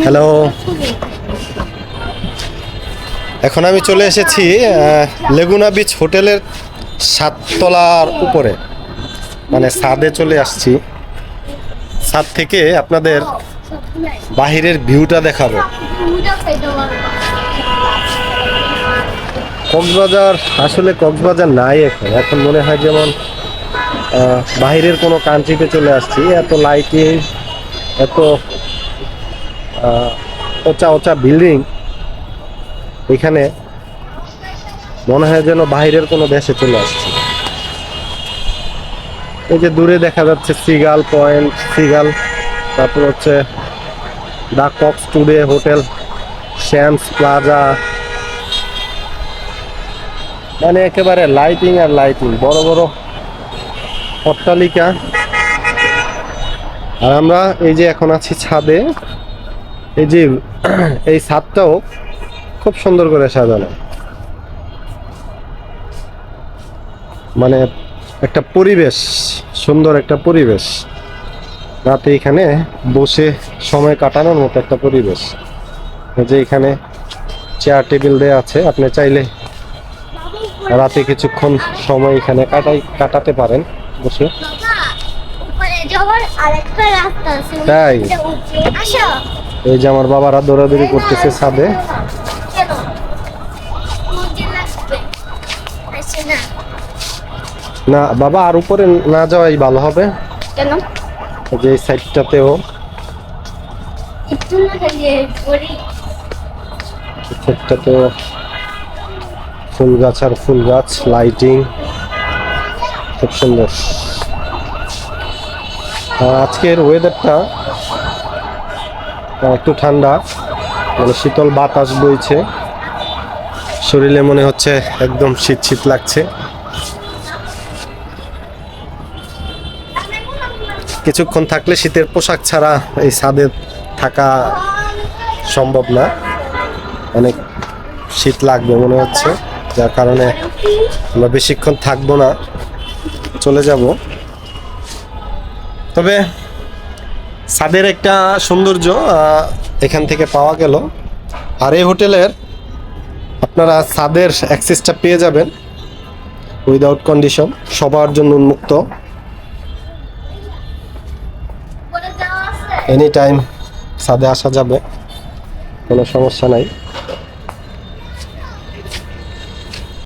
Hello, এখন আমি চলে এসেছি লেগুনা বিচ হোটেলের 7 তলার উপরে, মানে ছাদে চলে আসছি। ছাদ থেকে আপনাদের বাহিরের ভিউটা দেখাবো। কক্সবাজার, আসলে কক্সবাজার নাই এখন, এখন মনে হয় যেমন বাহিরের কোনো কান্ট্রিতে চলে আসছি। এত লাইটিং, এত উঁচা উঁচা বিল্ডিং, এখানে মনে হয় যেন বাহিরের কোনো দেশে চলে আসছি। এই যে দূরে দেখা যাচ্ছে সিগাল পয়েন্ট, সিগাল, তারপর হচ্ছে দ্য কক্স টুডে হোটেল, শ্যামস প্লাজা, মানে একেবারে লাইটিং আর লাইটিং, বড় বড় অট্টালিকা। আর আমরা এই যে এখন আছি ছাদে। এই যে এই ছাদটাও খুব সুন্দর করে সাজানো, মানে একটা পরিবেশ, সুন্দর একটা পরিবেশ, রাতে এখানে বসে সময় কাটানোর মতো একটা পরিবেশ। যে এখানে চেয়ার টেবিল দেওয়া আছে, আপনি চাইলে রাতে কিছুক্ষণ সময় এখানে কাটাতে পারেন বসে। তাই এই যে আমার বাবারা দৌড়াদৌড়ি করতেছে ছাদে। না বাবা, আর উপরে না যাওয়াই ভালো হবে। যে এই সাইডটাতেও ফুল গাছ আর ফুল গাছ, লাইটিং খুব সুন্দর। আজকের ওয়েদারটা একটু ঠান্ডা, মানে শীতল বাতাস বইছে, শরীরে মনে হচ্ছে একদম শীত শীত লাগছে। কিছুক্ষণ থাকলে শীতের পোশাক ছাড়া এই ছাদে থাকা সম্ভব না, অনেক শীত লাগবে মনে হচ্ছে, যার কারণে আমরা বেশিক্ষণ থাকবো না, চলে যাব। তবে ছাদের একটা সৌন্দর্য এখান থেকে পাওয়া গেল। আর এই হোটেলের আপনারা ছাদের অ্যাক্সেসটা পেয়ে যাবেন উইদাউট কন্ডিশন, সবার জন্য উন্মুক্ত, এনি টাইম ছাদে আসা যাবে, কোনো সমস্যা নাই।